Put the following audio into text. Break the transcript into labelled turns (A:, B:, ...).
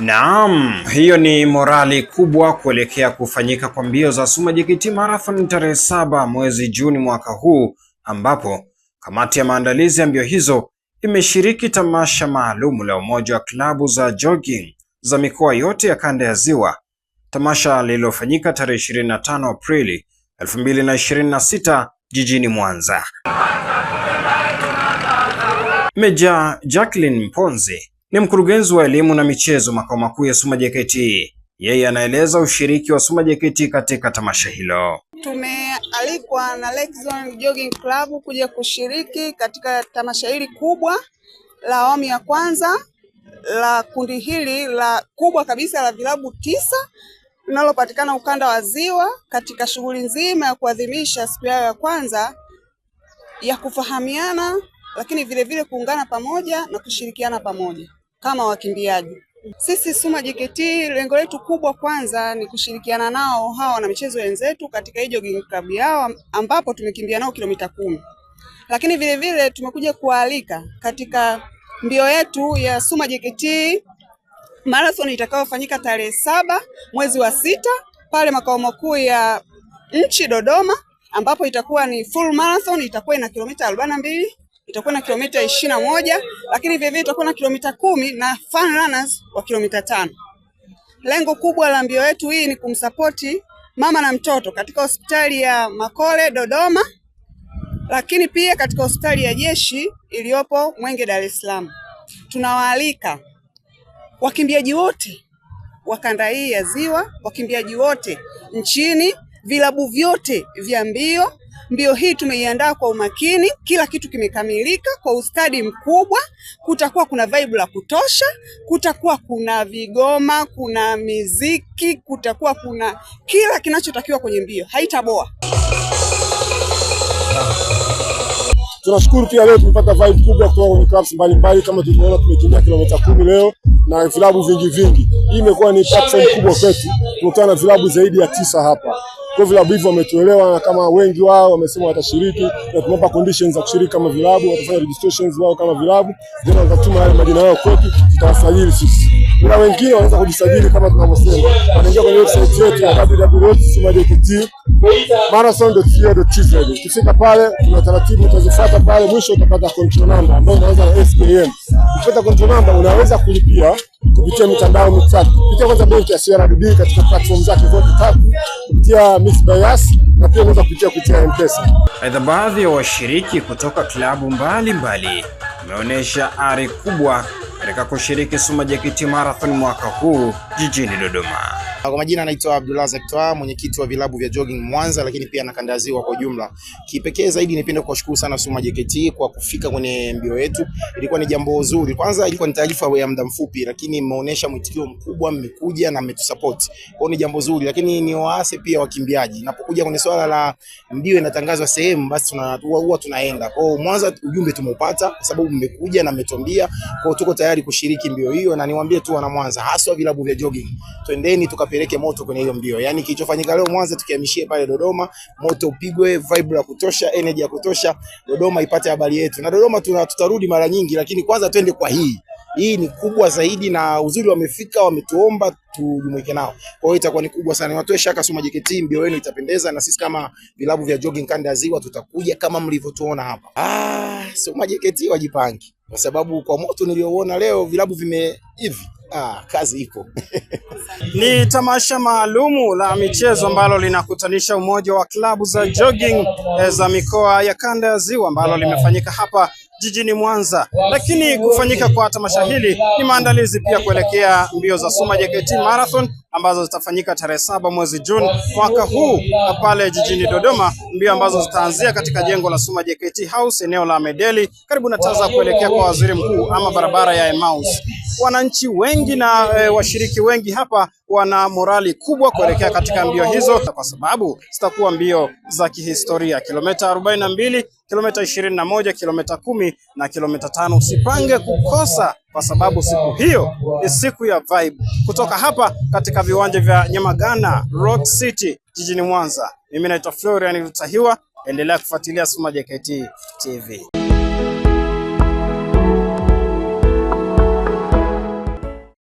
A: Naam, hiyo ni morali kubwa kuelekea kufanyika kwa mbio za Suma JKT Marathon tarehe 7 mwezi Juni mwaka huu, ambapo kamati ya maandalizi ya mbio hizo imeshiriki tamasha maalum la umoja wa klabu za jogging za mikoa yote ya kanda ya Ziwa. Tamasha lililofanyika tarehe 25 Aprili 2026 jijini Mwanza. Meja Jacqueline Mponzi ni mkurugenzi wa elimu na michezo makao makuu ya Suma JKT. Yeye anaeleza ushiriki wa Suma JKT katika tamasha hilo.
B: Tumealikwa na Lexon Jogging Club kuja kushiriki katika tamasha hili kubwa la awamu ya kwanza la kundi hili la kubwa kabisa la vilabu 9 linalopatikana ukanda wa Ziwa, katika shughuli nzima ya kuadhimisha siku yao ya kwanza ya kufahamiana, lakini vile kuungana pamoja na kushirikiana pamoja kama wakimbiaji. Sisi Suma JKT lengo letu kubwa kwanza ni kushirikiana nao hawa na michezo wenzetu katika hii jogging club yao, ambapo tumekimbia nao kilomita 10. Lakini vile tumekuja kualika katika mbio yetu ya Suma JKT Marathon itakayofanyika tarehe 7 mwezi wa 6 pale makao makuu ya nchi Dodoma, ambapo itakuwa ni full marathon, itakuwa ina kilomita 42, itakuwa na kilomita 21, lakini vile itakuwa na kilomita 10 na fun runners wa kilomita 5. Lengo kubwa la mbio yetu hii ni kumsapoti mama na mtoto katika hospitali ya Makole Dodoma, lakini pia katika hospitali ya jeshi iliyopo Mwenge Dar es Salaam. Tunawaalika wakimbiaji wote wa kanda hii ya Ziwa, wakimbiaji wote nchini, vilabu vyote vya mbio. Mbio hii tumeiandaa kwa umakini, kila kitu kimekamilika kwa ustadi mkubwa. Kutakuwa kuna vibe la kutosha, kutakuwa kuna vigoma, kuna miziki, kutakuwa kuna kila kinachotakiwa kwenye mbio. Haitaboa.
C: Tunashukuru pia leo tumepata vibe kubwa kutoka kwenye clubs mbalimbali, kama tulivyoona tumekimbia kilomita 10 leo na vilabu vingi. Hii imekuwa ni platform kubwa kwetu. Tumekutana na vilabu zaidi ya 9 hapa. Kwa vilabu hivyo wametuelewa, kama wengi wao wamesema watashiriki, na tumewapa conditions za kushiriki kama vilabu, watafanya registrations wao kama vilabu, ndio watatuma yale majina yao kwetu, tutawasajili sisi. Na wengine wanaweza kujisajili kama tunavyosema. Wanaingia kwenye website yetu www.sumajkt.marathon.co.tz. Ukifika pale kuna taratibu utazifuata pale, mwisho utapata control number ambayo unaweza na SKM. Ukipata control number unaweza kulipia kupitia mitandao mitatu. Kupitia kwanza benki ya CRDB katika platform zake zote 3, kupitia Miss Bias, na pia unaweza kupitia M-Pesa.
A: Aidha, baadhi ya washiriki kutoka klabu mbalimbali wameonyesha ari kubwa katika kushiriki Suma JKT Marathon mwaka huu jijini Dodoma.
D: Kwa majina anaitwa Abdullah Zaktoa, mwenyekiti wa vilabu vya jogging Mwanza, lakini pia na kanda ya Ziwa kwa jumla. Kipekee zaidi nipende kuwashukuru sana Suma JKT kwa kufika kwenye mbio yetu. Ilikuwa ni jambo zuri. Kwanza ilikuwa ni taarifa ya muda mfupi, lakini mmeonyesha mwitikio mkubwa, mmekuja na mmetusupport. Kwa ni jambo zuri, lakini ni waase pia wakimbiaji. Napokuja kwenye swala la mbio inatangazwa sehemu, basi huwa tunaenda. Kwa Mwanza ujumbe tumeupata kwa sababu mmekuja na mmetuambia, kwa tuko tayari kushiriki mbio hiyo, na niwaambie tu wana Mwanza, hasa vilabu vya jogging, twendeni tukapeleke moto kwenye hiyo mbio. Yaani kilichofanyika leo Mwanza tukihamishie pale Dodoma, moto upigwe, vibe ya kutosha, energy ya kutosha, Dodoma ipate habari yetu. Na Dodoma tutarudi mara nyingi, lakini kwanza twende kwa hii. Hii ni kubwa zaidi, na uzuri wamefika, wametuomba tujumuike nao. Kwa hiyo itakuwa ni kubwa sana. Watoe shaka Suma JKT, mbio yenu itapendeza, na sisi kama vilabu vya jogging kanda ya Ziwa tutakuja kama mlivyotuona hapa. Suma JKT wajipange, kwa sababu kwa moto nilioona leo vilabu hivi. Kazi iko.
A: Ni tamasha maalumu la michezo ambalo linakutanisha umoja wa klabu za jogging za mikoa ya kanda ya Ziwa ambalo limefanyika hapa jijini Mwanza. Lakini kufanyika kwa tamasha hili ni maandalizi pia kuelekea mbio za Suma JKT Marathon ambazo zitafanyika tarehe 7 mwezi Juni mwaka huu pale jijini Dodoma, mbio ambazo zitaanzia katika jengo la Suma JKT House eneo la Medeli karibu na Taza kuelekea kwa Waziri Mkuu ama barabara ya Emmaus. Wananchi wengi na washiriki wengi hapa wana morali kubwa kuelekea katika mbio hizo, kwa sababu zitakuwa mbio za kihistoria, kilomita 42, kilomita 21, kilomita 10 na kilomita 5. Usipange kukosa, kwa sababu siku hiyo ni siku ya vibe. Kutoka hapa katika viwanja vya Nyamagana Rock City jijini Mwanza, mimi naitwa Florian Rutahiwa. Endelea kufuatilia Suma JKT TV.